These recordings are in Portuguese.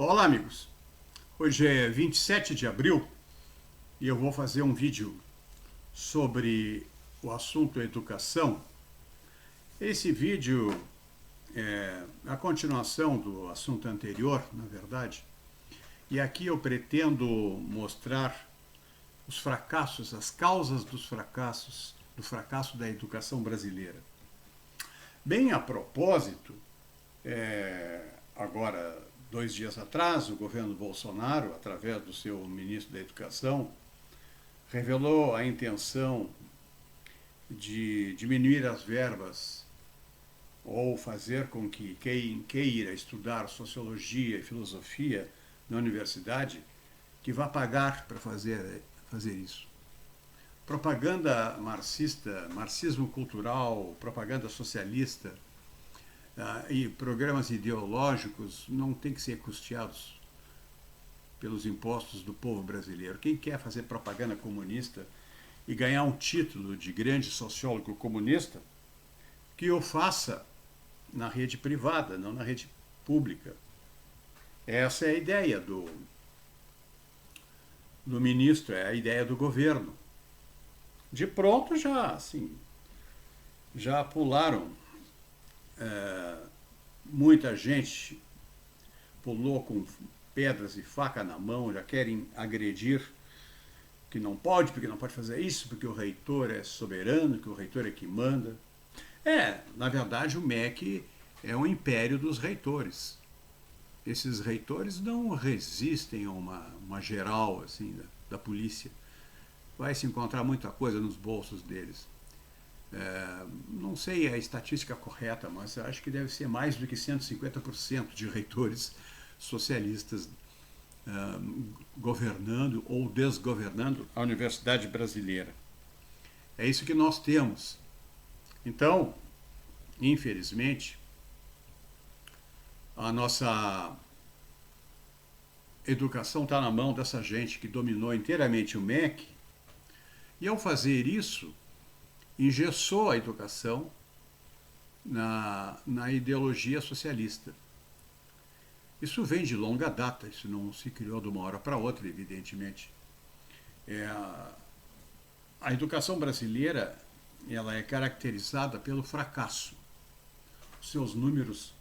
Olá, amigos. Hoje é 27 de abril e eu vou fazer um vídeo sobre o assunto educação. Esse vídeo é a continuação do assunto anterior, na verdade, e aqui eu pretendo mostrar os fracassos, as causas dos fracassos, do fracasso da educação brasileira. Bem a propósito, agora 2 dias atrás, o governo Bolsonaro, através do seu ministro da Educação, revelou a intenção de diminuir as verbas ou fazer com que quem queira estudar sociologia e filosofia na universidade que vá pagar para fazer isso. Propaganda marxista, marxismo cultural, propaganda socialista e programas ideológicos não têm que ser custeados pelos impostos do povo brasileiro. Quem quer fazer propaganda comunista e ganhar um título de grande sociólogo comunista, que o faça na rede privada, não na rede pública. Essa é a ideia do ministro, é a ideia do governo. De pronto já pularam, muita gente pulou com pedras e faca na mão, já querem agredir, que não pode, porque não pode fazer isso, porque o reitor é soberano, que o reitor é que manda. Na verdade, o MEC é um império dos reitores. Esses reitores não resistem a uma geral assim da polícia. Vai se encontrar muita coisa nos bolsos deles. Não sei a estatística correta, mas acho que deve ser mais do que 150% de reitores socialistas governando ou desgovernando a universidade brasileira. É isso que nós temos. Então, infelizmente, a nossa educação está na mão dessa gente que dominou inteiramente o MEC, e ao fazer isso, engessou a educação na ideologia socialista. Isso vem de longa data, isso não se criou de uma hora para outra, evidentemente. A educação brasileira ela é caracterizada pelo fracasso. Os seus números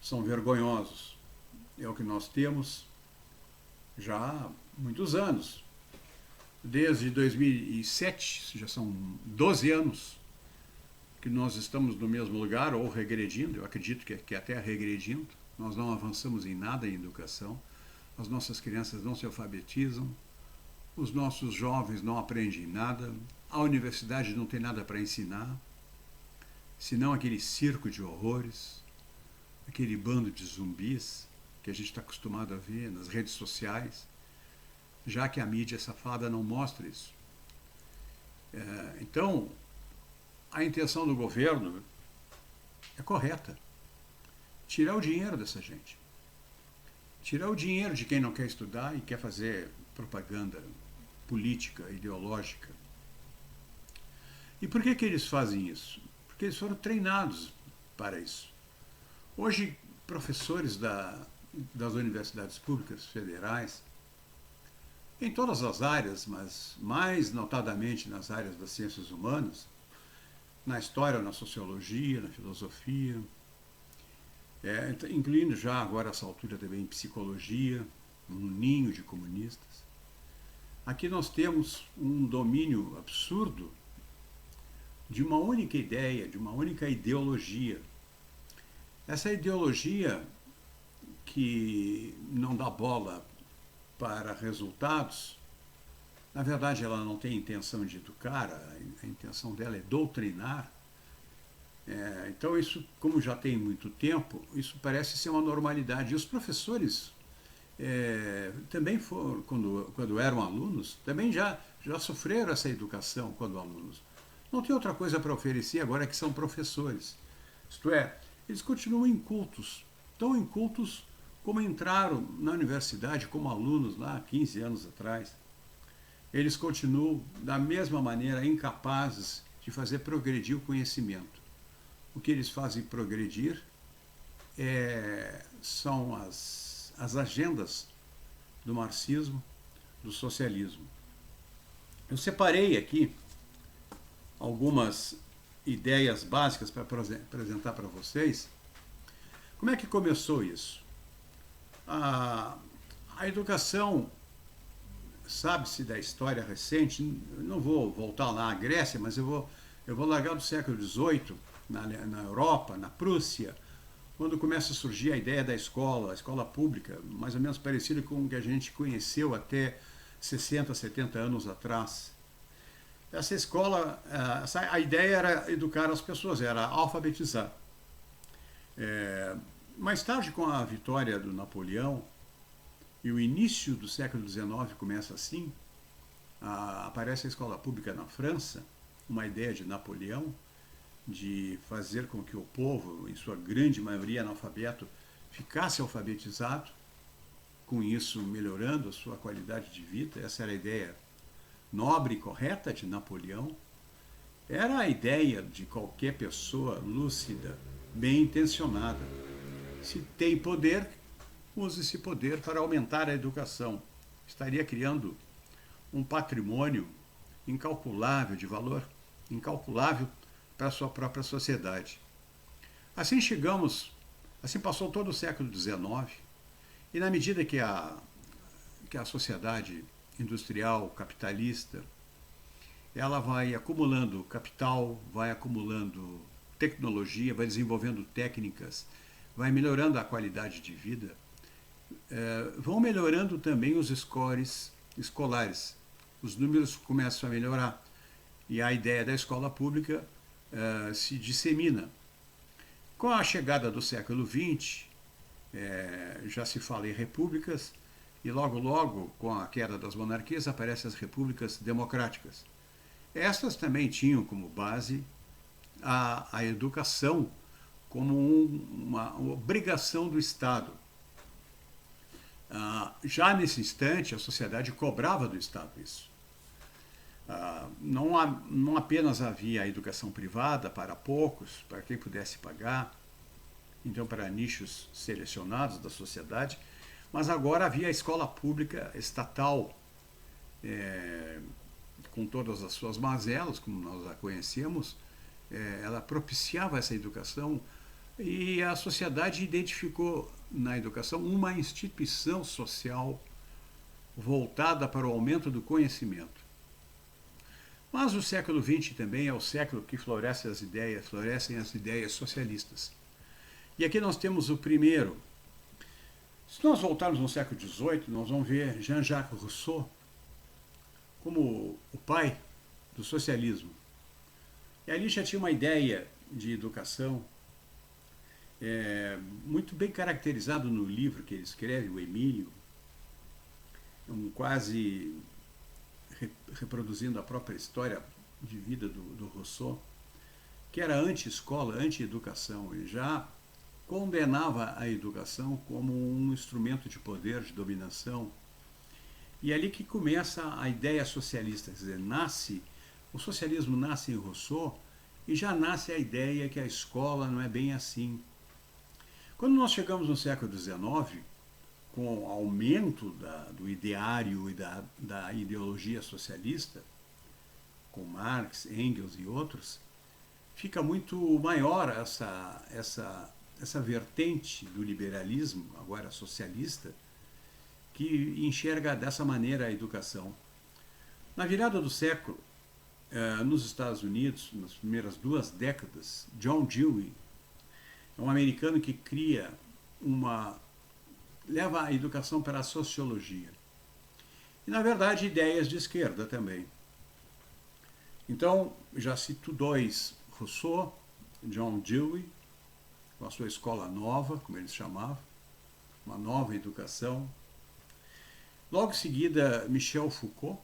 são vergonhosos. É o que nós temos já há muitos anos. Desde 2007, já são 12 anos que nós estamos no mesmo lugar ou regredindo, eu acredito que até regredindo. Nós não avançamos em nada em educação, as nossas crianças não se alfabetizam, os nossos jovens não aprendem nada, a universidade não tem nada para ensinar, senão aquele circo de horrores, aquele bando de zumbis que a gente está acostumado a ver nas redes sociais, já que a mídia safada não mostra isso. Então, a intenção do governo é correta. Tirar o dinheiro dessa gente. Tirar o dinheiro de quem não quer estudar e quer fazer propaganda política, ideológica. E por que eles fazem isso? Porque eles foram treinados para isso. Hoje, professores das universidades públicas federais, em todas as áreas, mas mais notadamente nas áreas das ciências humanas, na história, na sociologia, na filosofia, incluindo já agora essa altura também psicologia, um ninho de comunistas. Aqui nós temos um domínio absurdo de uma única ideia, de uma única ideologia. Essa ideologia que não dá bola para resultados, na verdade ela não tem intenção de educar, a intenção dela é doutrinar. Então isso, como já tem muito tempo, isso parece ser uma normalidade. E os professores também foram, quando eram alunos, também já sofreram essa educação quando alunos. Não tem outra coisa para oferecer agora que são professores. Isto é, eles continuam incultos, tão incultos como entraram na universidade como alunos lá há 15 anos atrás. Eles continuam da mesma maneira incapazes de fazer progredir o conhecimento. O que eles fazem progredir são as agendas do marxismo, do socialismo. Eu separei aqui algumas ideias básicas para apresentar para vocês. Como é que começou isso? A educação, sabe-se da história recente, não vou voltar lá à Grécia, mas eu vou largar do século XVIII, na Europa, na Prússia, quando começa a surgir a ideia da escola, a escola pública, mais ou menos parecida com o que a gente conheceu até 60, 70 anos atrás. Essa escola, a ideia era educar as pessoas, era alfabetizar. Mais tarde, com a vitória do Napoleão, e o início do século XIX começa assim, aparece a escola pública na França, uma ideia de Napoleão, de fazer com que o povo, em sua grande maioria analfabeto, ficasse alfabetizado, com isso melhorando a sua qualidade de vida. Essa era a ideia nobre e correta de Napoleão. Era a ideia de qualquer pessoa lúcida, bem intencionada. Se tem poder, use esse poder para aumentar a educação. Estaria criando um patrimônio incalculável, de valor incalculável para a sua própria sociedade. Assim passou todo o século XIX, e na medida que a sociedade industrial, capitalista, ela vai acumulando capital, vai acumulando tecnologia, vai desenvolvendo técnicas, vai melhorando a qualidade de vida, vão melhorando também os scores escolares. Os números começam a melhorar e a ideia da escola pública se dissemina. Com a chegada do século XX, já se fala em repúblicas, e logo, logo, com a queda das monarquias, aparecem as repúblicas democráticas. Estas também tinham como base a educação como uma obrigação do Estado. Já nesse instante, a sociedade cobrava do Estado isso. Não apenas havia a educação privada para poucos, para quem pudesse pagar, então para nichos selecionados da sociedade, mas agora havia a escola pública estatal, com todas as suas mazelas, como nós a conhecemos. Ela propiciava essa educação e a sociedade identificou na educação uma instituição social voltada para o aumento do conhecimento. Mas o século XX também é o século que florescem as ideias socialistas. E aqui nós temos o primeiro. Se nós voltarmos no século XVIII, nós vamos ver Jean-Jacques Rousseau como o pai do socialismo. E ali já tinha uma ideia de educação muito bem caracterizado no livro que ele escreve, o Emílio, quase reproduzindo a própria história de vida do Rousseau, que era anti-escola, anti-educação. Ele já condenava a educação como um instrumento de poder, de dominação. E é ali que começa a ideia socialista, quer dizer, o socialismo nasce em Rousseau e já nasce a ideia que a escola não é bem assim. Quando nós chegamos no século XIX, com o aumento do ideário e da ideologia socialista, com Marx, Engels e outros, fica muito maior essa vertente do liberalismo, agora socialista, que enxerga dessa maneira a educação. Na virada do século, nos Estados Unidos, nas primeiras 2 décadas, John Dewey é um americano que leva a educação para a sociologia. E, na verdade, ideias de esquerda também. Então, já cito 2, Rousseau, John Dewey, com a sua escola nova, como eles chamavam, uma nova educação. Logo em seguida, Michel Foucault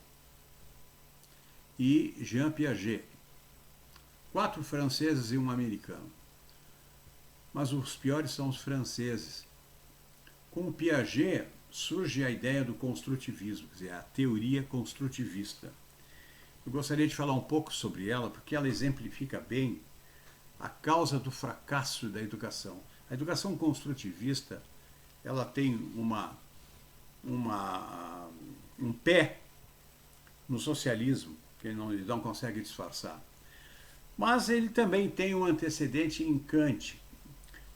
e Jean Piaget. 4 franceses e um americano. Mas os piores são os franceses. Com o Piaget surge a ideia do construtivismo, quer dizer, a teoria construtivista. Eu gostaria de falar um pouco sobre ela, porque ela exemplifica bem a causa do fracasso da educação. A educação construtivista, ela tem um pé no socialismo, que ele não consegue disfarçar. Mas ele também tem um antecedente em Kant,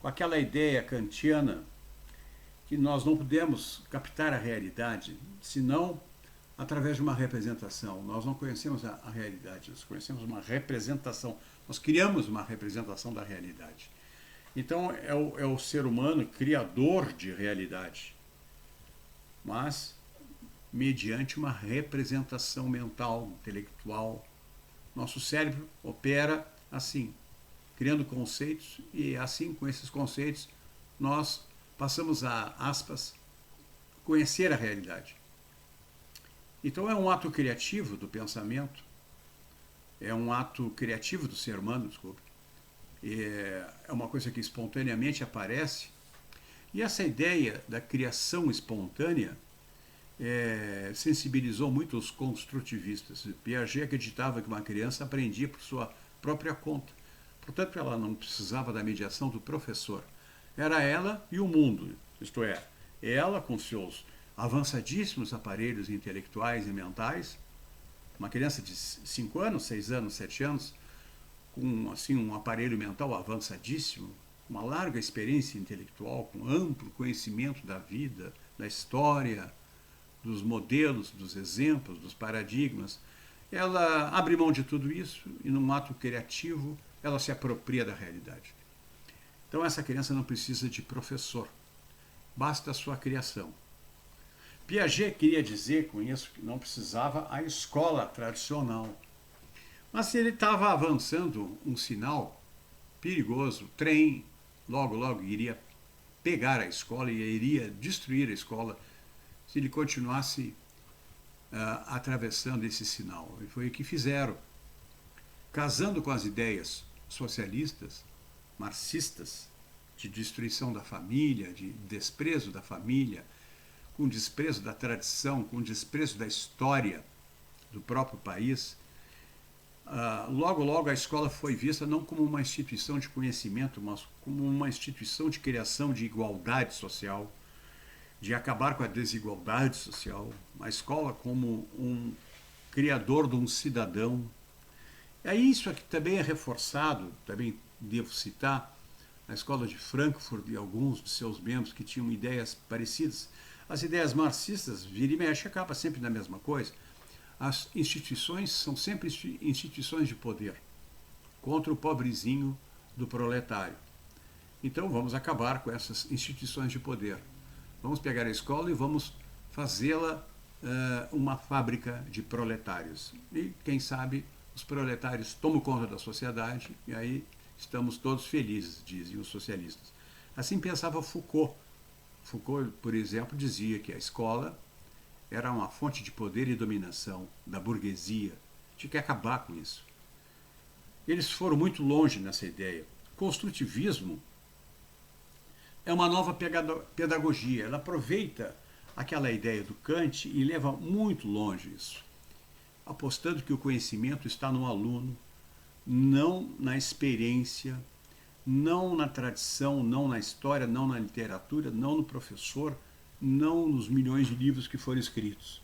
com aquela ideia kantiana que nós não podemos captar a realidade, senão através de uma representação. Nós não conhecemos a realidade, nós conhecemos uma representação. Nós criamos uma representação da realidade. Então é o ser humano criador de realidade, mas mediante uma representação mental, intelectual. Nosso cérebro opera assim, criando conceitos, e assim, com esses conceitos, nós passamos a, aspas, conhecer a realidade. Então é um ato criativo do pensamento, é um ato criativo do ser humano, desculpe. É uma coisa que espontaneamente aparece. E essa ideia da criação espontânea sensibilizou muito os construtivistas. Piaget acreditava que uma criança aprendia por sua própria conta. Portanto, ela não precisava da mediação do professor. Era ela e o mundo, isto é, ela com seus avançadíssimos aparelhos intelectuais e mentais, uma criança de 5 anos, 6 anos, 7 anos, com assim, um aparelho mental avançadíssimo, uma larga experiência intelectual, com amplo conhecimento da vida, da história, dos modelos, dos exemplos, dos paradigmas. Ela abre mão de tudo isso e, num ato criativo, ela se apropria da realidade. Então, essa criança não precisa de professor, basta a sua criação. Piaget queria dizer com isso que não precisava a escola tradicional. Mas ele estava avançando um sinal perigoso. O trem logo iria pegar a escola e iria destruir a escola se ele continuasse atravessando esse sinal. E foi o que fizeram. Casando com as ideias socialistas, marxistas, de destruição da família, de desprezo da família, com desprezo da tradição, com desprezo da história do próprio país, logo a escola foi vista não como uma instituição de conhecimento, mas como uma instituição de criação de igualdade social, de acabar com a desigualdade social, a escola como um criador de um cidadão. É isso aqui também é reforçado, também devo citar, a escola de Frankfurt e alguns de seus membros que tinham ideias parecidas. As ideias marxistas, vira e mexe, acaba sempre na mesma coisa. As instituições são sempre instituições de poder, contra o pobrezinho do proletário. Então vamos acabar com essas instituições de poder. Vamos pegar a escola e vamos fazê-la uma fábrica de proletários. E, quem sabe, os proletários tomam conta da sociedade e aí estamos todos felizes, diziam os socialistas. Assim pensava Foucault. Foucault, por exemplo, dizia que a escola era uma fonte de poder e dominação da burguesia. Tinha que acabar com isso. Eles foram muito longe nessa ideia. Construtivismo é uma nova pedagogia. Ela aproveita aquela ideia do Kant e leva muito longe isso, apostando que o conhecimento está no aluno, não na experiência, não na tradição, não na história, não na literatura, não no professor, não nos milhões de livros que foram escritos.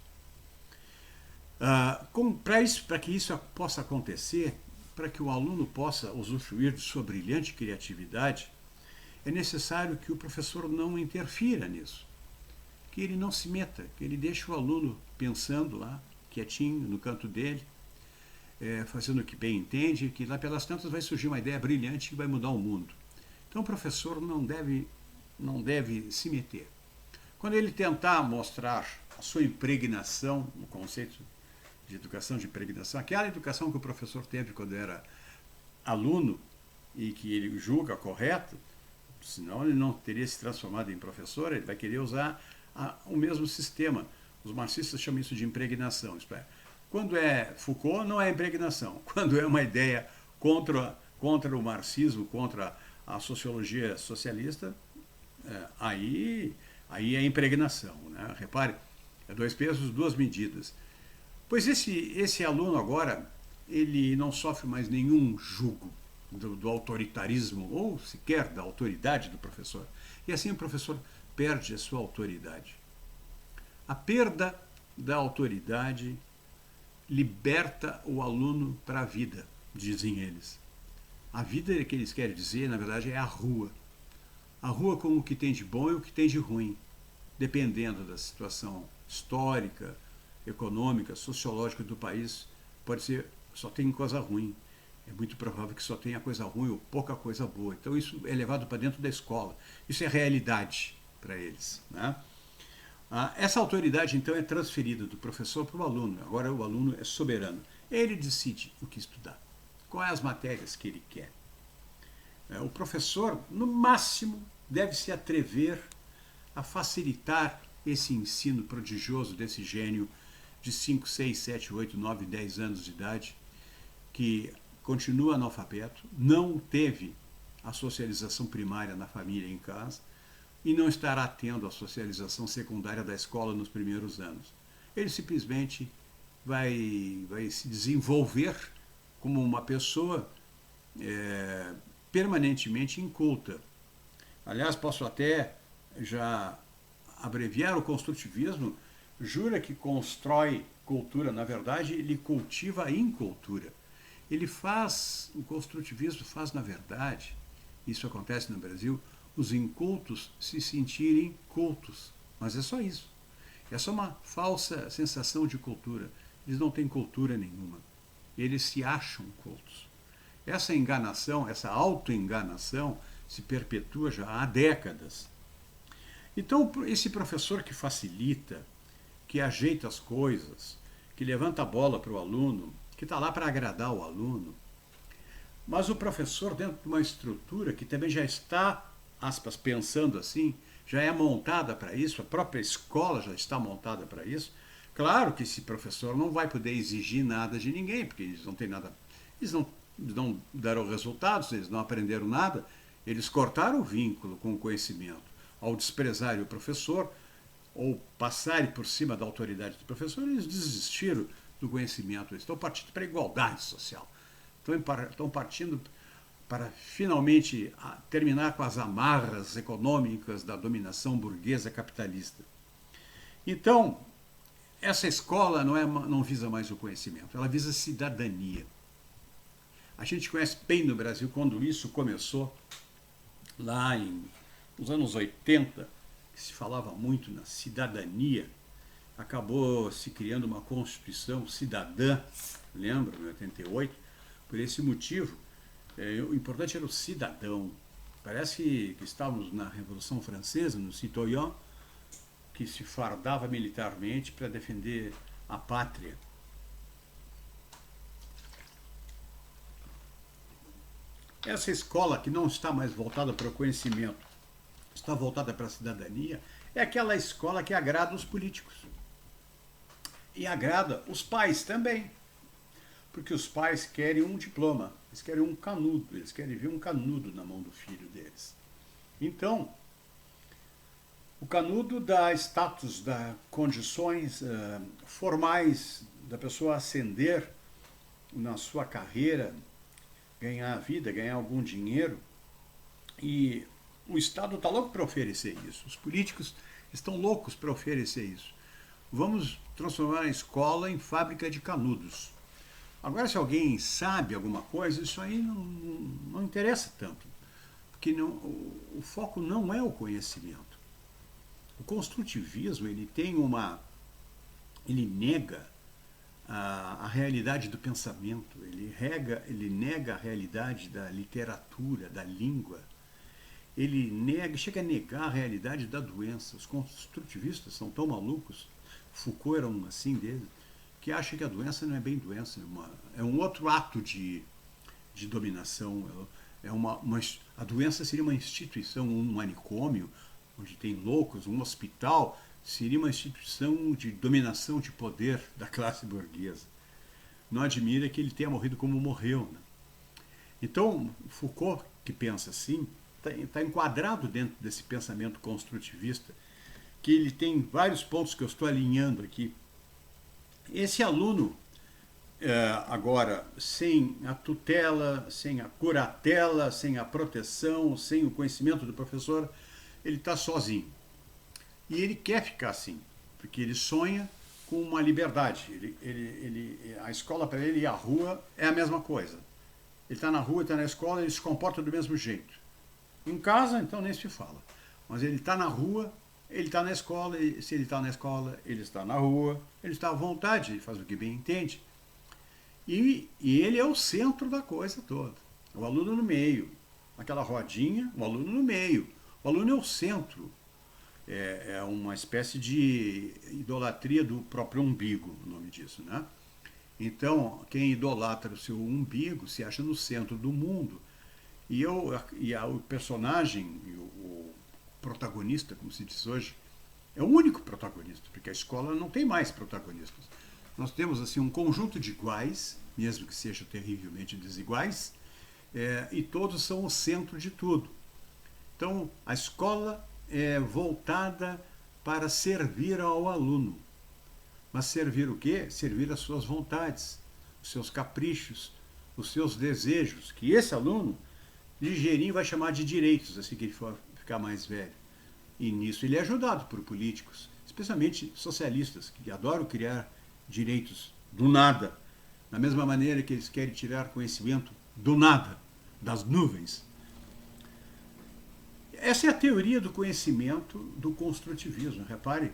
Para que isso possa acontecer, para que o aluno possa usufruir de sua brilhante criatividade, é necessário que o professor não interfira nisso, que ele não se meta, que ele deixe o aluno pensando lá, quietinho, no canto dele, fazendo o que bem entende, que lá pelas tantas vai surgir uma ideia brilhante que vai mudar o mundo. Então o professor não deve se meter. Quando ele tentar mostrar a sua impregnação, no conceito de educação de impregnação, aquela educação que o professor teve quando era aluno e que ele julga correta, senão ele não teria se transformado em professor, ele vai querer usar o mesmo sistema. Os marxistas chamam isso de impregnação. Isto é, quando é Foucault, não é impregnação. Quando é uma ideia contra o marxismo, contra a sociologia socialista, aí é impregnação. Né? Repare, é 2 pesos, 2 medidas. Pois esse aluno agora, ele não sofre mais nenhum jugo do autoritarismo, ou sequer da autoridade do professor. E assim o professor perde a sua autoridade. A perda da autoridade liberta o aluno para a vida, dizem eles. A vida que eles querem dizer, na verdade, é a rua. A rua com o que tem de bom e o que tem de ruim, dependendo da situação histórica, econômica, sociológica do país, pode ser só tem coisa ruim. É muito provável que só tenha coisa ruim ou pouca coisa boa. Então isso é levado para dentro da escola. Isso é realidade para eles, né? Essa autoridade, então, é transferida do professor para o aluno. Agora o aluno é soberano. Ele decide o que estudar, quais as matérias que ele quer. O professor, no máximo, deve se atrever a facilitar esse ensino prodigioso desse gênio de 5, 6, 7, 8, 9, 10 anos de idade, que continua analfabeto, não teve a socialização primária na família e em casa, e não estará tendo a socialização secundária da escola nos primeiros anos. Ele simplesmente vai se desenvolver como uma pessoa permanentemente inculta. Aliás, posso até já abreviar: o construtivismo jura que constrói cultura, na verdade, ele cultiva a incultura. O construtivismo faz, na verdade, isso acontece no Brasil, os incultos se sentirem cultos. Mas é só isso. É só uma falsa sensação de cultura. Eles não têm cultura nenhuma. Eles se acham cultos. Essa enganação, essa autoenganação, se perpetua já há décadas. Então, esse professor que facilita, que ajeita as coisas, que levanta a bola para o aluno, que está lá para agradar o aluno, mas o professor, dentro de uma estrutura que também já está, aspas, pensando assim, já é montada para isso, a própria escola já está montada para isso. Claro que esse professor não vai poder exigir nada de ninguém, porque eles não têm nada, eles não deram resultados, eles não aprenderam nada, eles cortaram o vínculo com o conhecimento. Ao desprezarem o professor, ou passarem por cima da autoridade do professor, eles desistiram do conhecimento, eles estão partindo para a igualdade social. Estão partindo para finalmente terminar com as amarras econômicas da dominação burguesa capitalista. Então, essa escola não visa mais o conhecimento, ela visa cidadania. A gente conhece bem no Brasil quando isso começou, lá nos anos 80, que se falava muito na cidadania, acabou se criando uma Constituição cidadã, lembra, em 88, por esse motivo. O importante era o cidadão. Parece que estávamos na Revolução Francesa, no citoyen, que se fardava militarmente para defender a pátria. Essa escola que não está mais voltada para o conhecimento, está voltada para a cidadania, é aquela escola que agrada os políticos. E agrada os pais também. Porque os pais querem um diploma, eles querem um canudo, eles querem ver um canudo na mão do filho deles. Então, o canudo dá status, dá condições formais da pessoa ascender na sua carreira, ganhar a vida, ganhar algum dinheiro. E o Estado está louco para oferecer isso. Os políticos estão loucos para oferecer isso. Vamos transformar a escola em fábrica de canudos. Agora, se alguém sabe alguma coisa, isso aí não interessa tanto. Porque o foco não é o conhecimento. O construtivismo, ele nega a realidade do pensamento, ele nega a realidade da literatura, da língua. Chega a negar a realidade da doença. Os construtivistas são tão malucos, Foucault era um assim deles, que acha que a doença não é bem doença, é um outro ato de dominação. A doença seria uma instituição, um manicômio, onde tem loucos, um hospital, seria uma instituição de dominação de poder da classe burguesa. Não admira que ele tenha morrido como morreu, né? Então, Foucault, que pensa assim, está enquadrado dentro desse pensamento construtivista, que ele tem vários pontos que eu estou alinhando aqui. Esse aluno, agora, sem a tutela, sem a curatela, sem a proteção, sem o conhecimento do professor, ele está sozinho. E ele quer ficar assim, porque ele sonha com uma liberdade. A escola para ele e a rua é a mesma coisa. Ele está na rua, está na escola, ele se comporta do mesmo jeito. Em casa, então, nem se fala. Mas ele está na rua, ele está na escola, e se ele está na escola, ele está na rua, ele está à vontade, ele faz o que bem entende. E ele é o centro da coisa toda. O aluno no meio. Aquela rodinha, o aluno no meio. O aluno é o centro. É uma espécie de idolatria do próprio umbigo, o nome disso, né? Então, quem idolatra o seu umbigo se acha no centro do mundo. O personagem, o protagonista, como se diz hoje, é o único protagonista, porque a escola não tem mais protagonistas. Nós temos assim um conjunto de iguais, mesmo que sejam terrivelmente desiguais, e todos são o centro de tudo. Então, a escola é voltada para servir ao aluno. Mas servir o quê? Servir as suas vontades, os seus caprichos, os seus desejos, que esse aluno, ligeirinho, vai chamar de direitos, assim que ele for ficar mais velho. E nisso ele é ajudado por políticos, especialmente socialistas, que adoram criar direitos do nada, da mesma maneira que eles querem tirar conhecimento do nada, das nuvens. Essa é a teoria do conhecimento do construtivismo. Repare,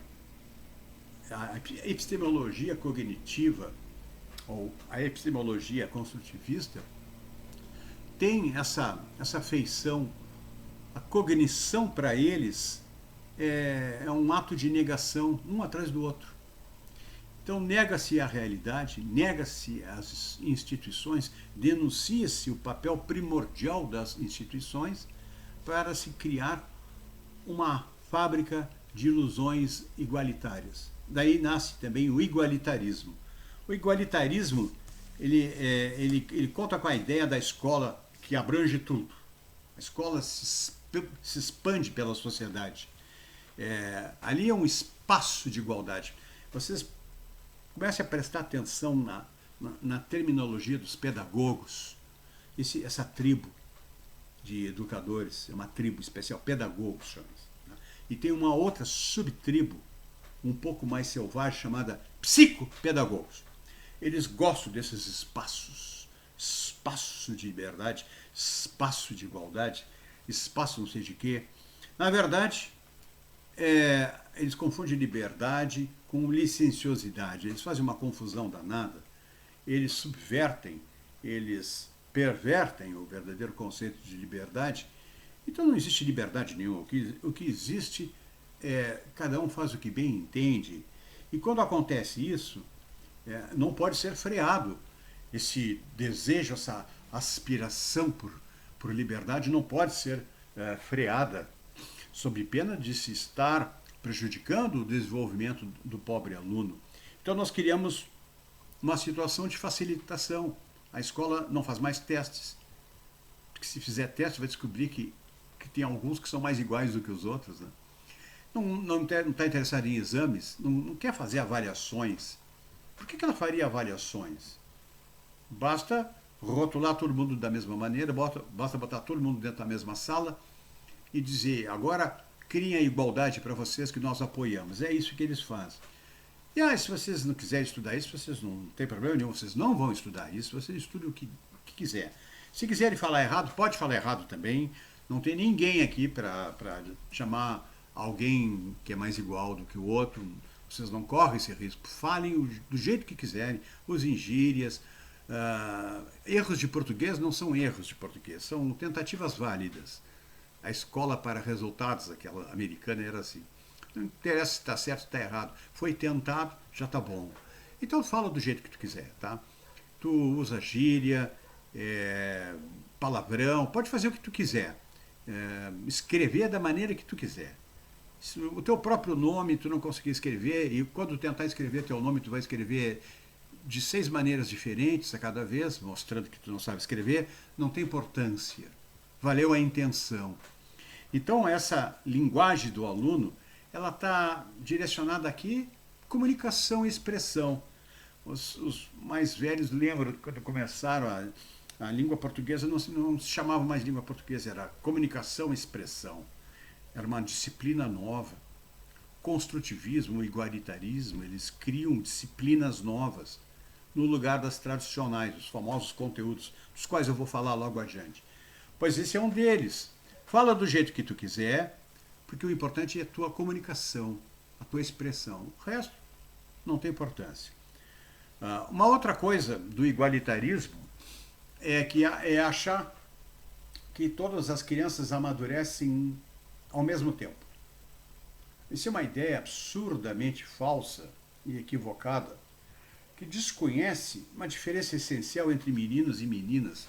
a epistemologia cognitiva, ou a epistemologia construtivista, tem essa feição. A cognição para eles é um ato de negação, um atrás do outro. Então, nega-se a realidade, nega-se as instituições, denuncia-se o papel primordial das instituições para se criar uma fábrica de ilusões igualitárias. Daí nasce também o igualitarismo. O igualitarismo ele conta com a ideia da escola que abrange tudo. A escola se expande pela sociedade. Ali é um espaço de igualdade. Vocês comecem a prestar atenção na terminologia dos pedagogos. Essa tribo de educadores, é uma tribo especial, pedagogos chama-se. Né? E tem uma outra subtribo, um pouco mais selvagem, chamada psicopedagogos. Eles gostam desses espaços, espaço de liberdade, espaço de igualdade, espaço não sei de quê. Na verdade, eles confundem liberdade com licenciosidade. Eles fazem uma confusão danada. Eles subvertem, eles pervertem o verdadeiro conceito de liberdade. Então não existe liberdade nenhuma. O que existe é cada um faz o que bem entende. E quando acontece isso, não pode ser freado. Esse desejo, essa aspiração por liberdade não pode ser freada, sob pena de se estar prejudicando o desenvolvimento do pobre aluno. Então nós criamos uma situação de facilitação. A escola não faz mais testes, porque se fizer teste vai descobrir que tem alguns que são mais iguais do que os outros. Né? Não está interessado em exames, não quer fazer avaliações. Por que ela faria avaliações? Basta rotular todo mundo da mesma maneira, basta botar todo mundo dentro da mesma sala e dizer, agora criem a igualdade para vocês que nós apoiamos. É isso que eles fazem. E se vocês não quiserem estudar isso, vocês não tem problema nenhum, vocês não vão estudar isso, vocês estudem o que quiser. Se quiserem falar errado, pode falar errado também. Não tem ninguém aqui para chamar alguém que é mais igual do que o outro. Vocês não correm esse risco. Falem do jeito que quiserem, usem gírias. Erros de português não são erros de português, são tentativas válidas. A escola para resultados, aquela americana, era assim. Não interessa se está certo ou está errado. Foi tentado, já está bom. Então fala do jeito que tu quiser, tá? Tu usa gíria, palavrão, pode fazer o que tu quiser. Escrever da maneira que tu quiser. Se o teu próprio nome tu não conseguir escrever, e quando tentar escrever teu nome, tu vai escrever de 6 maneiras diferentes a cada vez, mostrando que tu não sabe escrever, não tem importância. Valeu a intenção. Então essa linguagem do aluno, ela está direcionada aqui, comunicação e expressão. Os mais velhos lembram quando começaram a língua portuguesa, não se chamava mais língua portuguesa, era comunicação e expressão. Era uma disciplina nova. construtivismo, o igualitarismo, eles criam disciplinas novas no lugar das tradicionais, os famosos conteúdos, dos quais eu vou falar logo adiante. Pois esse é um deles. Fala do jeito que tu quiser, porque o importante é a tua comunicação, a tua expressão. O resto não tem importância. Uma outra coisa do igualitarismo é achar que todas as crianças amadurecem ao mesmo tempo. Isso é uma ideia absurdamente falsa e equivocada, que desconhece uma diferença essencial entre meninos e meninas.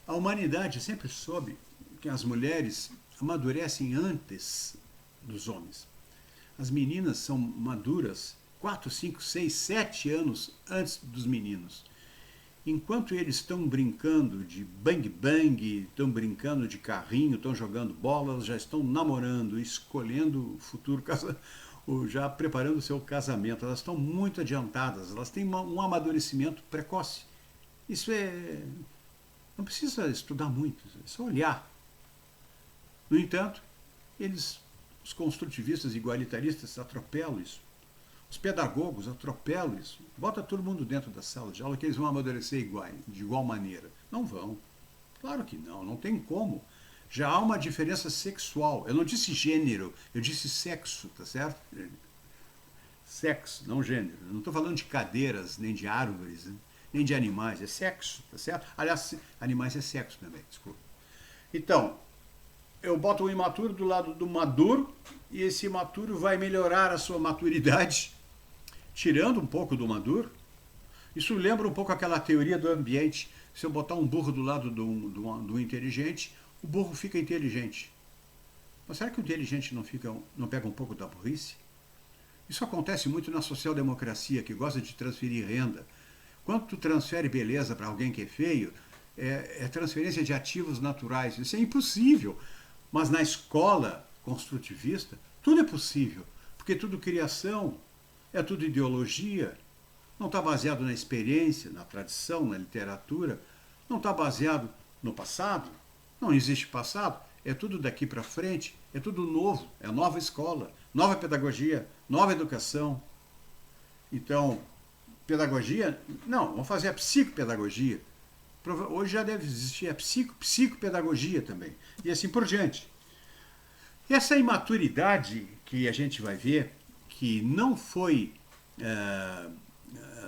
A humanidade sempre soube que as mulheres amadurecem antes dos homens. As meninas são maduras 4, 5, 6, 7 anos antes dos meninos. Enquanto eles estão brincando de bang-bang, estão brincando de carrinho, estão jogando bola, elas já estão namorando, escolhendo o futuro casamento, já preparando o seu casamento. Elas estão muito adiantadas, elas têm um amadurecimento precoce. Isso não precisa estudar muito, é só olhar. No entanto, os construtivistas igualitaristas atropelam isso. Os pedagogos atropelam isso. Bota todo mundo dentro da sala de aula que eles vão amadurecer de igual maneira. Não vão. Claro que não, não tem como. Já há uma diferença sexual. Eu não disse gênero, eu disse sexo, tá certo? Sexo, não gênero. Eu não estou falando de cadeiras, nem de árvores, nem de animais. É sexo, tá certo? Aliás, animais é sexo também, desculpa. Então, eu boto o imaturo do lado do maduro e esse imaturo vai melhorar a sua maturidade, tirando um pouco do maduro. Isso lembra um pouco aquela teoria do ambiente. Se eu botar um burro do lado do inteligente, o burro fica inteligente. Mas será que o inteligente não pega um pouco da burrice? Isso acontece muito na social-democracia, que gosta de transferir renda. Quando tu transfere beleza para alguém que é feio, é transferência de ativos naturais. Isso é impossível. Mas na escola construtivista, tudo é possível. Porque é tudo criação, é tudo ideologia. Não está baseado na experiência, na tradição, na literatura. Não está baseado no passado. Não existe passado. É tudo daqui para frente. É tudo novo. É nova escola, nova pedagogia, nova educação. Então, pedagogia? Não, vamos fazer a psicopedagogia. Hoje já deve existir a psicopedagogia também. E assim por diante. E essa imaturidade que a gente vai ver, que não foi...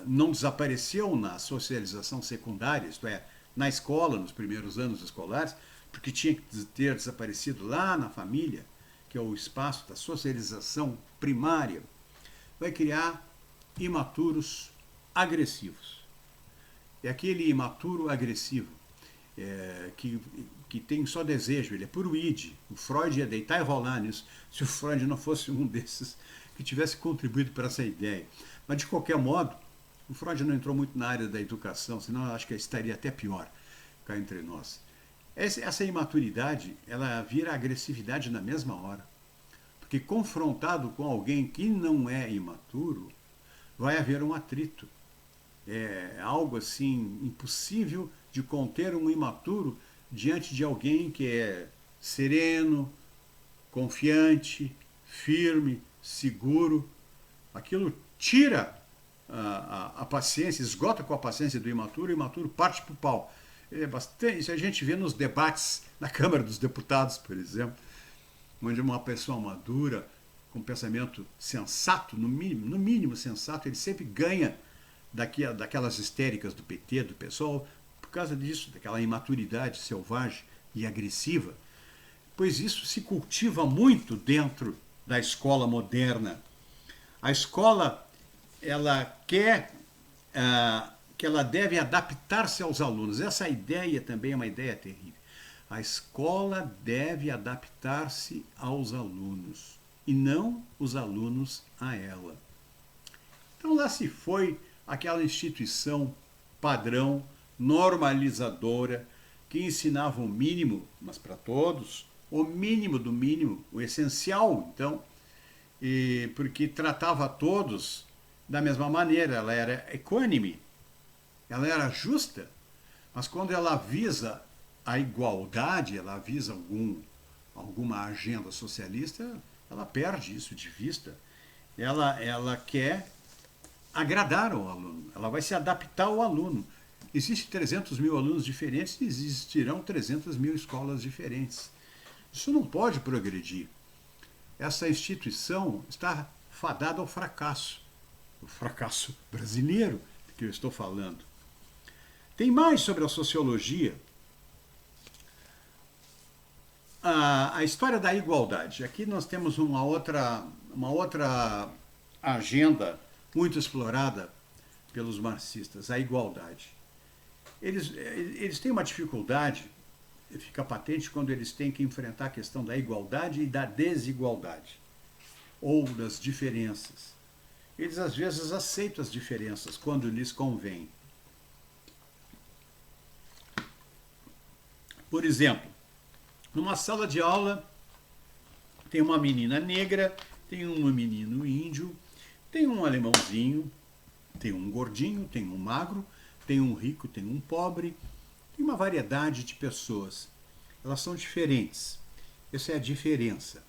não desapareceu na socialização secundária, isto é, na escola, nos primeiros anos escolares, porque tinha que ter desaparecido lá na família, que é o espaço da socialização primária, vai criar imaturos agressivos. É aquele imaturo agressivo, que tem só desejo, ele é puro id. O Freud ia deitar e rolar nisso, se o Freud não fosse um desses que tivesse contribuído para essa ideia. Mas, de qualquer modo, o Freud não entrou muito na área da educação, senão eu acho que estaria até pior cá entre nós. Essa imaturidade, ela vira agressividade na mesma hora. Porque confrontado com alguém que não é imaturo, vai haver um atrito. É algo assim impossível de conter um imaturo diante de alguém que é sereno, confiante, firme, seguro. Aquilo tira a paciência, esgota com a paciência do imaturo, e o imaturo parte para o pau. Isso a gente vê nos debates na Câmara dos Deputados, por exemplo, onde uma pessoa madura, com pensamento sensato, no mínimo sensato, ele sempre ganha daquelas histéricas do PT, do PSOL, por causa disso, daquela imaturidade selvagem e agressiva. Pois isso se cultiva muito dentro da escola moderna. A escola, ela quer que ela deve adaptar-se aos alunos. Essa ideia também é uma ideia terrível. A escola deve adaptar-se aos alunos e não os alunos a ela. Então lá se foi aquela instituição padrão, normalizadora, que ensinava o mínimo, mas para todos, o mínimo do mínimo, o essencial, então, porque tratava a todos da mesma maneira, ela era equânime, ela era justa, mas quando ela visa a igualdade, ela visa alguma agenda socialista, ela perde isso de vista. Ela quer agradar ao aluno, ela vai se adaptar ao aluno. Existem 300 mil alunos diferentes e existirão 300 mil escolas diferentes. Isso não pode progredir. Essa instituição está fadada ao fracasso. O fracasso brasileiro que eu estou falando. Tem mais sobre a sociologia. A história da igualdade. Aqui nós temos uma outra agenda muito explorada pelos marxistas, a igualdade. Eles têm uma dificuldade, fica patente quando eles têm que enfrentar a questão da igualdade e da desigualdade, ou das diferenças. Eles às vezes aceitam as diferenças quando lhes convém. Por exemplo, numa sala de aula tem uma menina negra, tem um menino índio, tem um alemãozinho, tem um gordinho, tem um magro, tem um rico, tem um pobre, tem uma variedade de pessoas. Elas são diferentes. Essa é a diferença.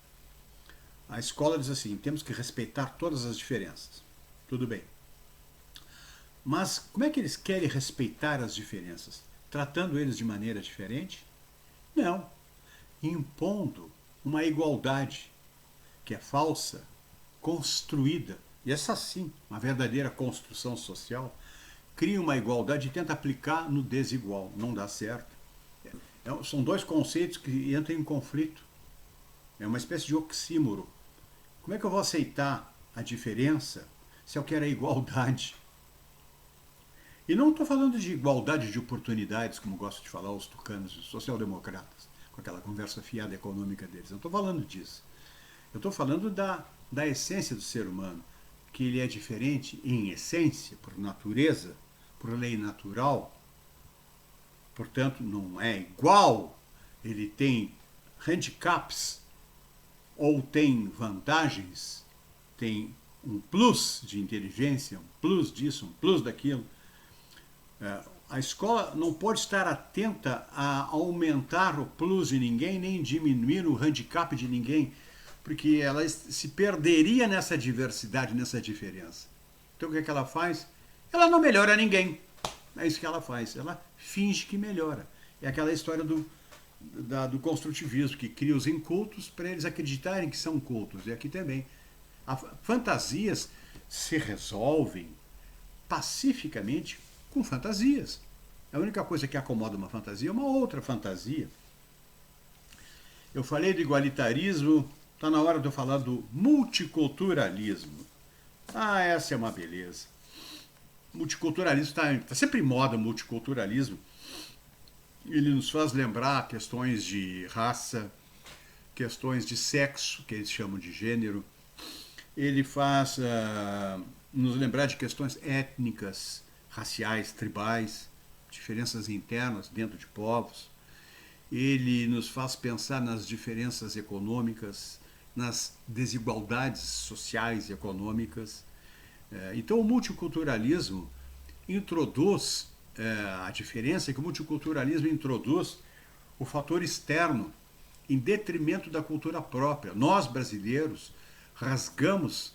A escola diz assim, temos que respeitar todas as diferenças. Tudo bem. Mas como é que eles querem respeitar as diferenças? Tratando eles de maneira diferente? Não. Impondo uma igualdade que é falsa, construída, e essa sim, uma verdadeira construção social, cria uma igualdade e tenta aplicar no desigual. Não dá certo. São dois conceitos que entram em conflito. É uma espécie de oxímoro. Como é que eu vou aceitar a diferença se eu quero a igualdade? E não estou falando de igualdade de oportunidades, como gostam de falar os tucanos, os social-democratas, com aquela conversa fiada econômica deles. Não estou falando disso. Eu estou falando da essência do ser humano, que ele é diferente em essência, por natureza, por lei natural, portanto não é igual, ele tem handicaps ou tem vantagens, tem um plus de inteligência, um plus disso, um plus daquilo. A escola não pode estar atenta a aumentar o plus de ninguém, nem diminuir o handicap de ninguém, porque ela se perderia nessa diversidade, nessa diferença. Então o que é que ela faz? Ela não melhora ninguém. É isso que ela faz. Ela finge que melhora. É aquela história do construtivismo, que cria os incultos para eles acreditarem que são cultos. E aqui também. Fantasias se resolvem pacificamente com fantasias. A única coisa que acomoda uma fantasia é uma outra fantasia. Eu falei do igualitarismo, está na hora de eu falar do multiculturalismo. Ah, essa é uma beleza. Multiculturalismo está sempre em moda, o multiculturalismo. Ele nos faz lembrar questões de raça, questões de sexo, que eles chamam de gênero. Ele faz nos lembrar de questões étnicas, raciais, tribais, diferenças internas dentro de povos. Ele nos faz pensar nas diferenças econômicas, nas desigualdades sociais e econômicas. Então, o multiculturalismo introduz a diferença é que o multiculturalismo introduz o fator externo em detrimento da cultura própria. Nós, brasileiros, rasgamos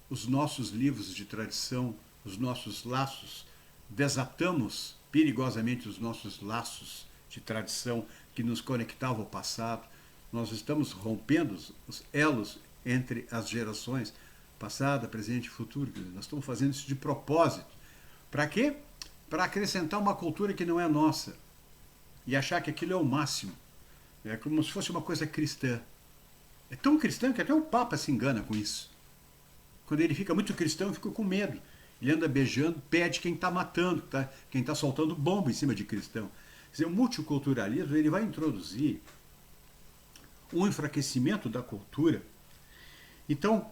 os nossos livros de tradição, os nossos laços, desatamos perigosamente os nossos laços de tradição que nos conectavam ao passado. Nós estamos rompendo os elos entre as gerações, passada, presente e futuro. Nós estamos fazendo isso de propósito. Para quê? Para acrescentar uma cultura que não é nossa e achar que aquilo é o máximo. É como se fosse uma coisa cristã. É tão cristão que até o Papa se engana com isso. Quando ele fica muito cristão, eu fico com medo. Ele anda beijando, pede quem está matando, quem está soltando bomba em cima de cristão. Quer dizer, o multiculturalismo ele vai introduzir um enfraquecimento da cultura. Então,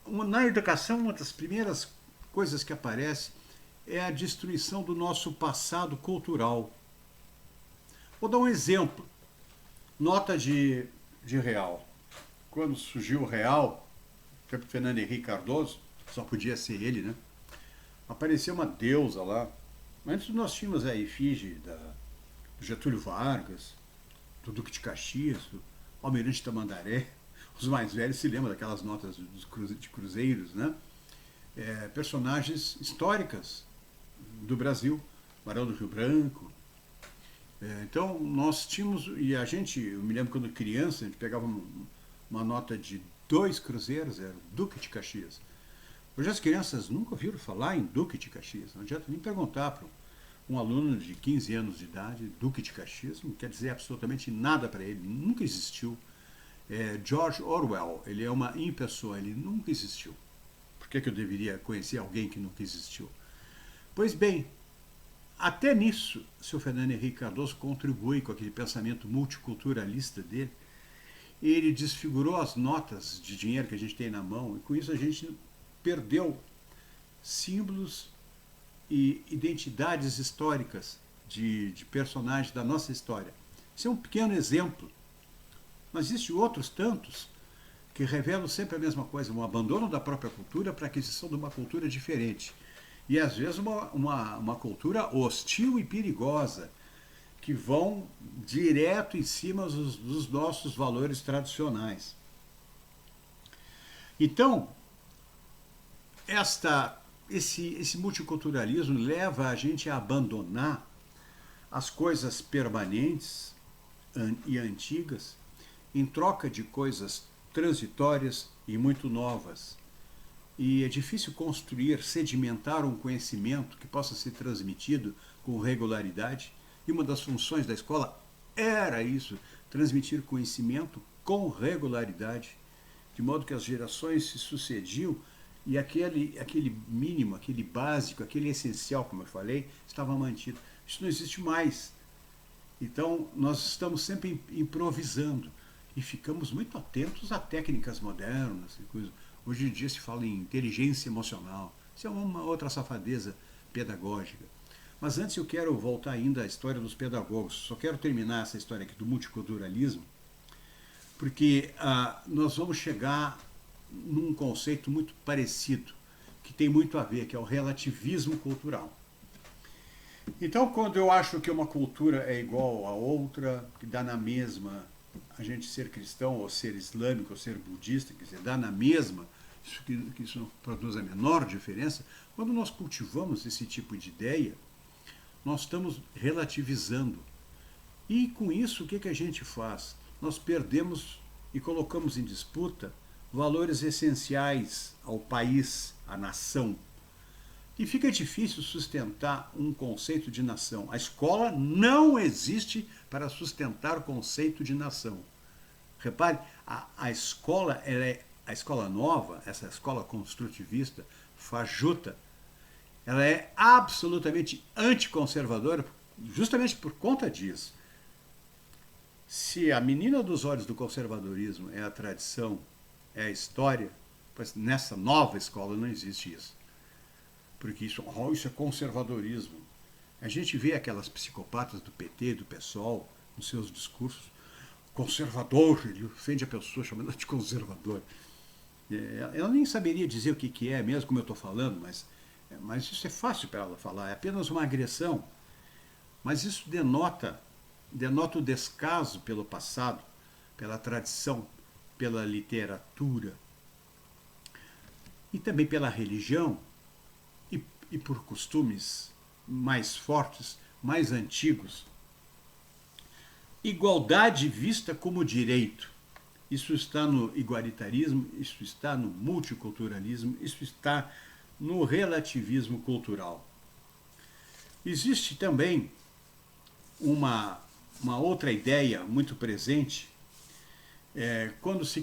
na educação, uma das primeiras coisas que aparece é a destruição do nosso passado cultural. Vou dar um exemplo. Nota de real. Quando surgiu o real, Fernando Henrique Cardoso, só podia ser ele, né? Apareceu uma deusa lá. Antes nós tínhamos a efígie do Getúlio Vargas, do Duque de Caxias, do Almirante Tamandaré, Os mais velhos se lembram daquelas notas de cruzeiros, né? Personagens históricas do Brasil, Barão do Rio Branco. Então, nós tínhamos, e a gente, eu me lembro quando criança, a gente pegava uma nota de 2 cruzeiros, era o Duque de Caxias. Hoje as crianças nunca ouviram falar em Duque de Caxias, não adianta nem perguntar para um aluno de 15 anos de idade, Duque de Caxias, não quer dizer absolutamente nada para ele, nunca existiu. George Orwell, ele é uma impessoa, ele nunca existiu. Por que eu deveria conhecer alguém que nunca existiu? Pois bem, até nisso, o senhor Fernando Henrique Cardoso contribui com aquele pensamento multiculturalista dele. Ele desfigurou as notas de dinheiro que a gente tem na mão, e com isso a gente perdeu símbolos e identidades históricas de personagens da nossa história. Isso é um pequeno exemplo. Mas existem outros tantos que revelam sempre a mesma coisa, um abandono da própria cultura para a aquisição de uma cultura diferente. E às vezes uma cultura hostil e perigosa, que vão direto em cima dos nossos valores tradicionais. Então, esse multiculturalismo leva a gente a abandonar as coisas permanentes e antigas em troca de coisas transitórias e muito novas. E é difícil construir, sedimentar um conhecimento que possa ser transmitido com regularidade. E uma das funções da escola era isso, transmitir conhecimento com regularidade, de modo que as gerações se sucediam e aquele mínimo, aquele básico, aquele essencial, como eu falei, estava mantido. Isso não existe mais. Então, nós estamos sempre improvisando e ficamos muito atentos a técnicas modernas e coisas. Hoje em dia se fala em inteligência emocional. Isso é uma outra safadeza pedagógica. Mas antes eu quero voltar ainda à história dos pedagogos. Só quero terminar essa história aqui do multiculturalismo, porque nós vamos chegar num conceito muito parecido, que tem muito a ver, que é o relativismo cultural. Então, quando eu acho que uma cultura é igual a outra, que dá na mesma a gente ser cristão, ou ser islâmico, ou ser budista, quer dizer, dá na mesma, isso não produz a menor diferença, quando nós cultivamos esse tipo de ideia, nós estamos relativizando. E com isso, o que a gente faz? Nós perdemos e colocamos em disputa valores essenciais ao país, à nação. E fica difícil sustentar um conceito de nação. A escola não existe para sustentar o conceito de nação. Repare, a escola, a escola nova, essa escola construtivista, fajuta, ela é absolutamente anticonservadora, justamente por conta disso. Se a menina dos olhos do conservadorismo é a tradição, é a história, pois nessa nova escola não existe isso. Porque isso é conservadorismo. A gente vê aquelas psicopatas do PT, do PSOL, nos seus discursos. Conservador, ele ofende a pessoa chamando ela de conservador. Ela nem saberia dizer o que é, mesmo como eu estou falando, mas isso é fácil para ela falar, é apenas uma agressão. Mas isso denota o descaso pelo passado, pela tradição, pela literatura e também pela religião e por costumes mais fortes, mais antigos. Igualdade vista como direito. Isso está no igualitarismo, isso está no multiculturalismo, isso está no relativismo cultural. Existe também uma outra ideia muito presente quando se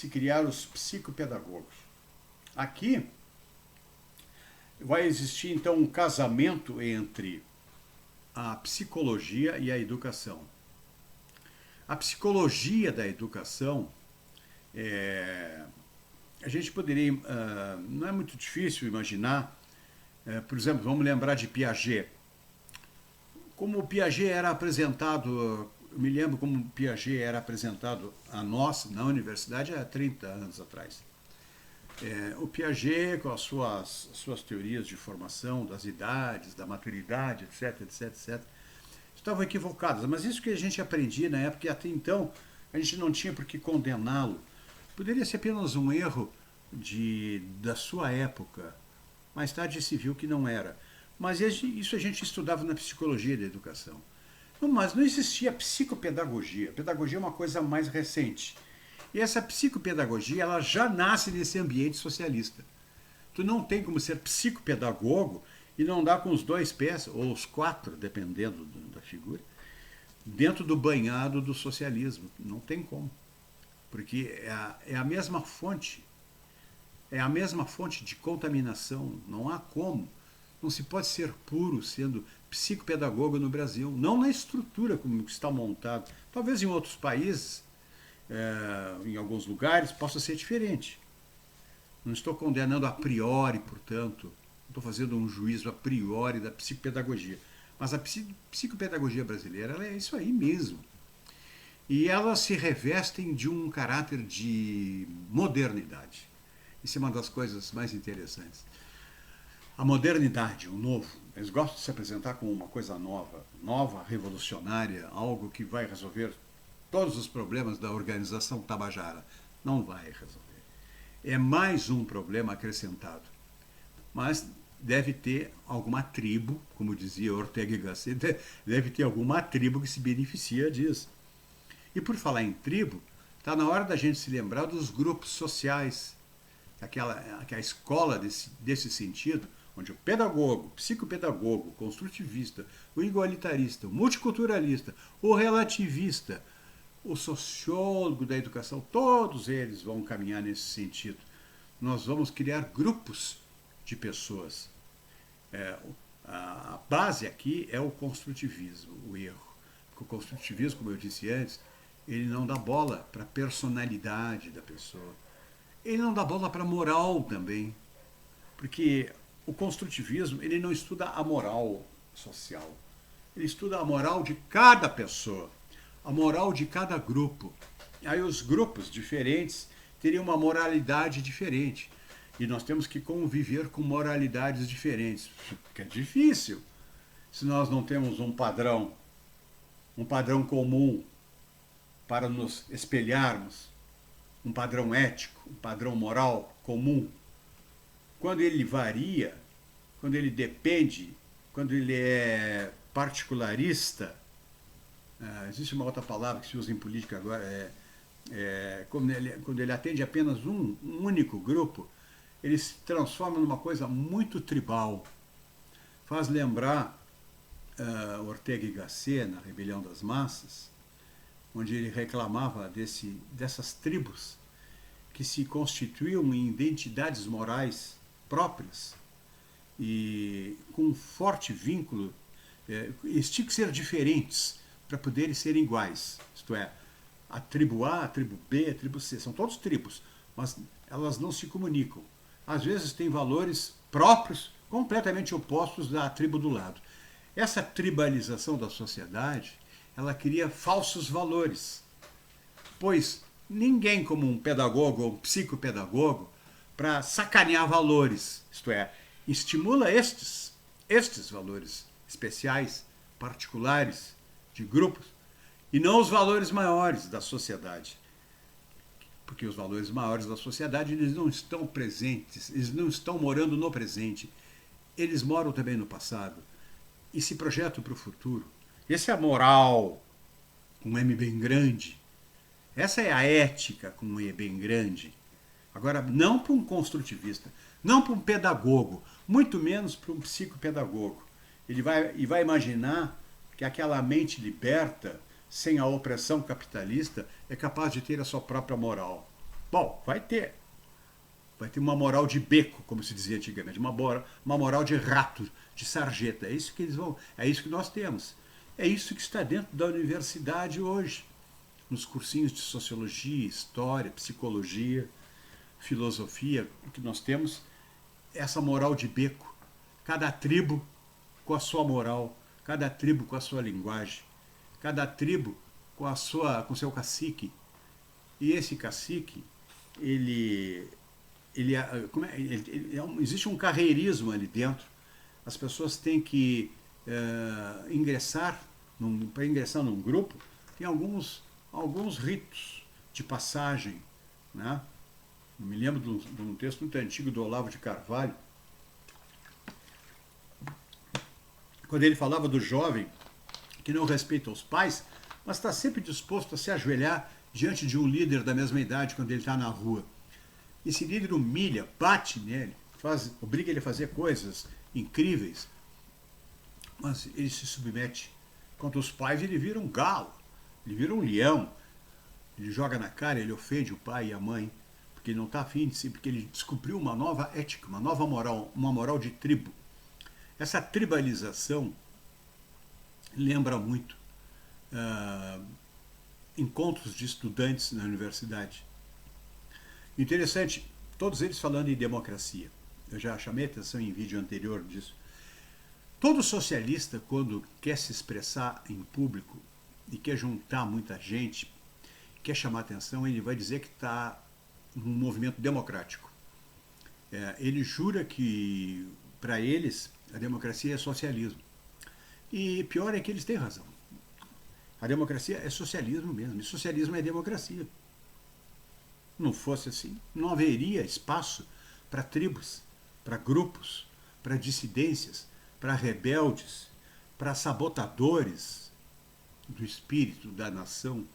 criaram os psicopedagogos. Aqui vai existir então um casamento entre a psicologia e a educação. A psicologia da educação, a gente poderia, não é muito difícil imaginar, por exemplo, vamos lembrar de Piaget. Como o Piaget era apresentado, eu me lembro como o Piaget era apresentado a nós na universidade há 30 anos atrás. O Piaget, com as suas teorias de formação, das idades, da maturidade, etc, etc, etc, estavam equivocadas. Mas isso que a gente aprendia na época, e até então a gente não tinha por que condená-lo, Poderia ser apenas um erro da sua época. Mais tarde se viu que não era. Mas isso a gente estudava na psicologia da educação. Não, mas não existia psicopedagogia. Pedagogia é uma coisa mais recente. E essa psicopedagogia ela já nasce nesse ambiente socialista. Tu não tem como ser psicopedagogo e não dar com os 2 pés, ou os 4, dependendo da figura, dentro do banhado do socialismo. Não tem como. Porque é a mesma fonte. É a mesma fonte de contaminação. Não há como. Não se pode ser puro sendo psicopedagogo no Brasil. Não na estrutura como está montado. Talvez em outros países, em alguns lugares, possa ser diferente. Não estou condenando a priori, portanto. Não estou fazendo um juízo a priori da psicopedagogia. Mas a psicopedagogia brasileira ela é isso aí mesmo. E elas se revestem de um caráter de modernidade. Isso é uma das coisas mais interessantes. A modernidade, o novo, eles gostam de se apresentar como uma coisa nova, revolucionária, algo que vai resolver todos os problemas da organização tabajara. Não vai resolver. É mais um problema acrescentado. Mas deve ter alguma tribo, como dizia Ortega y Gasset, deve ter alguma tribo que se beneficia disso. E por falar em tribo, está na hora da gente se lembrar dos grupos sociais, aquela escola desse sentido, onde o pedagogo, o psicopedagogo, o construtivista, o igualitarista, o multiculturalista, o relativista, o sociólogo da educação, todos eles vão caminhar nesse sentido. Nós vamos criar grupos de pessoas. A base aqui é o construtivismo, o erro. Porque o construtivismo, como eu disse antes, ele não dá bola para a personalidade da pessoa. Ele não dá bola para a moral também. Porque o construtivismo ele não estuda a moral social. Ele estuda a moral de cada pessoa, a moral de cada grupo. Aí os grupos diferentes teriam uma moralidade diferente. E nós temos que conviver com moralidades diferentes. Que é difícil se nós não temos um padrão comum para nos espelharmos, um padrão ético, um padrão moral comum. Quando ele varia, quando ele depende, quando ele é particularista, existe uma outra palavra que se usa em política agora, quando ele atende apenas um único grupo, ele se transforma numa coisa muito tribal. Faz lembrar Ortega y Gasset, na Rebelião das Massas, onde ele reclamava dessas tribos que se constituíam em identidades morais próprias e com um forte vínculo. Eles tinham que ser diferentes para poderem ser iguais. Isto é, a tribo A, a tribo B, a tribo C, são todos tribos, mas elas não se comunicam. Às vezes têm valores próprios, completamente opostos da tribo do lado. Essa tribalização da sociedade, ela cria falsos valores, pois ninguém como um pedagogo ou um psicopedagogo para sacanear valores, isto é, estimula estes valores especiais, particulares, de grupos, e não os valores maiores da sociedade. Porque os valores maiores da sociedade eles não estão presentes, eles não estão morando no presente, eles moram também no passado e se projetam para o futuro. Essa é a moral, com um M bem grande. Essa é a ética, com um E bem grande. Agora, não para um construtivista, não para um pedagogo, muito menos para um psicopedagogo. Ele vai imaginar que aquela mente liberta, sem a opressão capitalista, é capaz de ter a sua própria moral. Bom, vai ter. Vai ter uma moral de beco, como se dizia antigamente, uma moral de rato, de sarjeta. É isso que eles vão, é isso que nós temos. É isso que está dentro da universidade hoje, nos cursinhos de sociologia, história, psicologia, filosofia, o que nós temos é essa moral de beco. Cada tribo com a sua moral, cada tribo com a sua linguagem, cada tribo com o seu cacique. E esse cacique, existe um carreirismo ali dentro. As pessoas têm que para ingressar num grupo, tem alguns ritos de passagem, né? Eu me lembro de um texto muito antigo do Olavo de Carvalho, quando ele falava do jovem que não respeita os pais, mas está sempre disposto a se ajoelhar diante de um líder da mesma idade quando ele está na rua. Esse líder humilha, bate nele, obriga ele a fazer coisas incríveis, mas ele se submete. Contra os pais ele vira um galo, ele vira um leão, ele joga na cara, ele ofende o pai e a mãe, porque ele não está afim de si, porque ele descobriu uma nova ética, uma nova moral, uma moral de tribo. Essa tribalização lembra muito encontros de estudantes na universidade. Interessante, todos eles falando em democracia. Eu já chamei atenção em vídeo anterior disso. Todo socialista, quando quer se expressar em público e quer juntar muita gente, quer chamar atenção, ele vai dizer que está num movimento democrático. Ele jura que, para eles, a democracia é socialismo. E pior é que eles têm razão. A democracia é socialismo mesmo, e socialismo é democracia. Não fosse assim, não haveria espaço para tribos, para grupos, para dissidências, para rebeldes, para sabotadores do espírito da nação.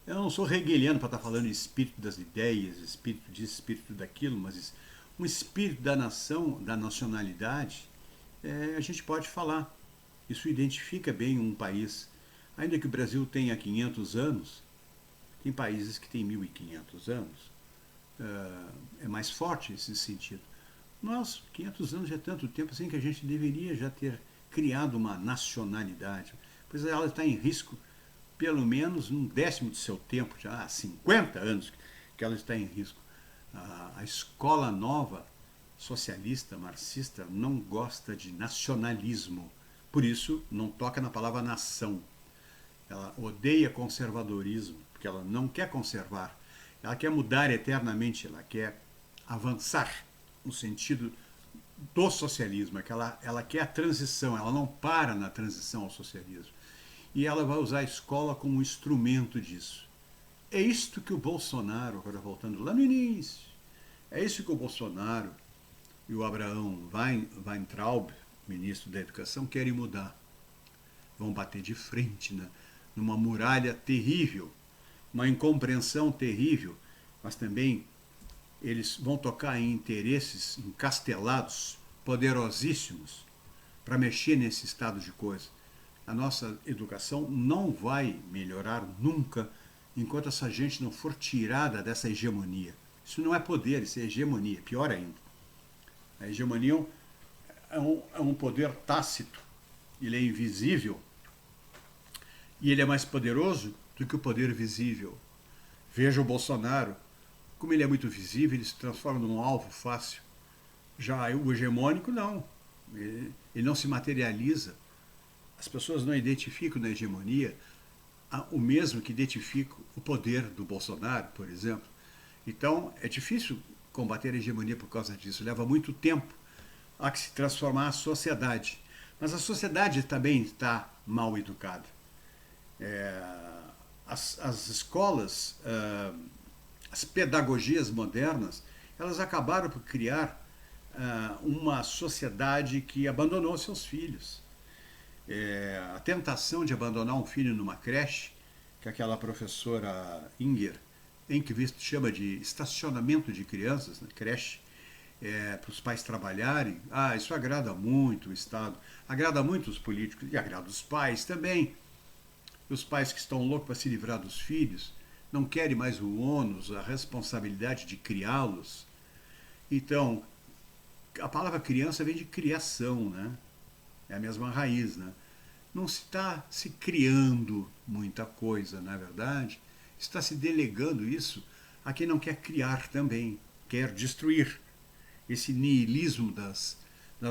Eu não sou hegeliano para estar falando em espírito das ideias, espírito disso, espírito daquilo, mas um espírito da nação, da nacionalidade, a gente pode falar. Isso identifica bem um país. Ainda que o Brasil tenha 500 anos, tem países que têm 1.500 anos. É mais forte esse sentido. Nós, 500 anos já é tanto tempo assim que a gente deveria já ter criado uma nacionalidade. Pois ela está em risco pelo menos um décimo do seu tempo, já há 50 anos que ela está em risco. A escola nova, socialista, marxista, não gosta de nacionalismo. Por isso, não toca na palavra nação. Ela odeia conservadorismo, porque ela não quer conservar. Ela quer mudar eternamente, ela quer avançar no sentido do socialismo. Ela quer a transição, ela não para na transição ao socialismo. E ela vai usar a escola como instrumento disso. É isto que o Bolsonaro, agora voltando lá no início, é isso que o Bolsonaro e o Abraham Weintraub, ministro da Educação, querem mudar. Vão bater de frente numa muralha terrível, uma incompreensão terrível, mas também eles vão tocar em interesses encastelados, poderosíssimos, para mexer nesse estado de coisa. A nossa educação não vai melhorar nunca enquanto essa gente não for tirada dessa hegemonia. Isso não é poder, isso é hegemonia, pior ainda. A hegemonia é um poder tácito, ele é invisível e ele é mais poderoso do que o poder visível. Veja o Bolsonaro, como ele é muito visível, ele se transforma num alvo fácil. Já o hegemônico, não. Ele não se materializa. As pessoas não identificam na hegemonia o mesmo que identifica o poder do Bolsonaro, por exemplo. Então, é difícil combater a hegemonia por causa disso. Leva muito tempo a que se transformar a sociedade. Mas a sociedade também está mal educada. As escolas, as pedagogias modernas, elas acabaram por criar uma sociedade que abandonou seus filhos. A tentação de abandonar um filho numa creche, que aquela professora Inger Enquist chama de estacionamento de crianças, creche, para os pais trabalharem, isso agrada muito o Estado, agrada muito os políticos e agrada os pais também. Os pais que estão loucos para se livrar dos filhos, não querem mais o ônus, a responsabilidade de criá-los. Então, a palavra criança vem de criação, né? É a mesma raiz, né? Não se está se criando muita coisa, na verdade, está se delegando isso a quem não quer criar também, quer destruir. Esse niilismo das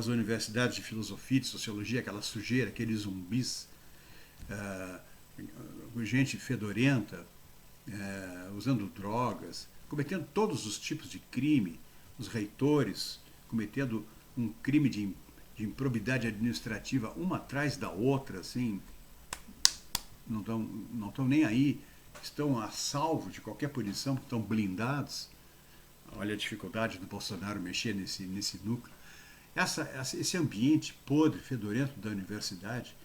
universidades de filosofia, de sociologia, aquela sujeira, aqueles zumbis, gente fedorenta, usando drogas, cometendo todos os tipos de crime, os reitores cometendo um crime de improbidade administrativa uma atrás da outra, assim, não estão nem aí. estão a salvo de qualquer punição, estão blindados. Olha a dificuldade do Bolsonaro mexer nesse núcleo. Esse ambiente podre, fedorento da universidade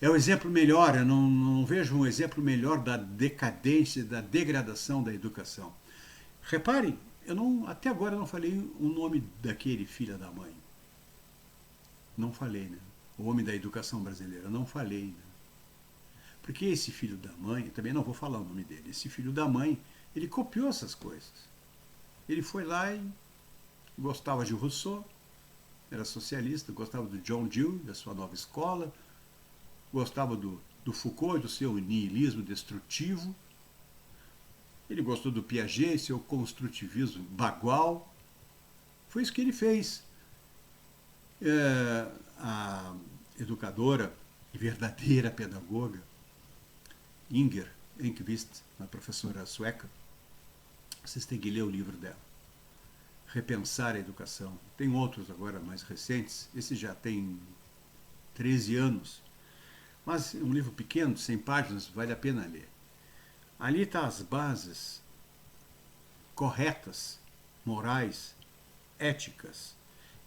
é o exemplo melhor. Eu não vejo um exemplo melhor da decadência, da degradação da educação. Reparem, até agora eu não falei o nome daquele filho da mãe. Não falei, né? O homem da educação brasileira, não falei, né? Porque esse filho da mãe, eu também não vou falar o nome dele, esse filho da mãe, ele copiou essas coisas. Ele foi lá e gostava de Rousseau, era socialista, gostava do John Dewey, da sua nova escola, gostava do Foucault e do seu niilismo destrutivo. Ele gostou do Piaget e seu construtivismo bagual. Foi isso que ele fez. A educadora e verdadeira pedagoga, Inger Enquist, uma professora sueca, vocês têm que ler o livro dela. Repensar a educação. Tem outros agora mais recentes. Esse já tem 13 anos. Mas é um livro pequeno, 100 páginas, vale a pena ler. Ali estão as bases corretas, morais, éticas,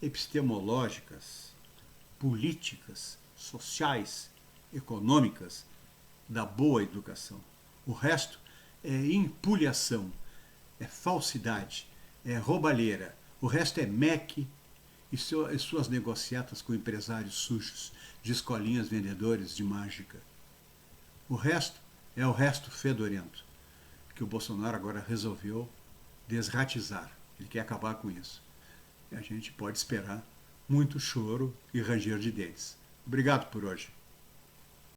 epistemológicas, políticas, sociais, econômicas da boa educação. O resto é empulhação, é falsidade, é roubalheira. O resto é MEC e suas negociatas com empresários sujos de escolinhas vendedores de mágica. O resto é o resto fedorento, que o Bolsonaro agora resolveu desratizar. Ele quer acabar com isso. E a gente pode esperar muito choro e ranger de dentes. Obrigado por hoje.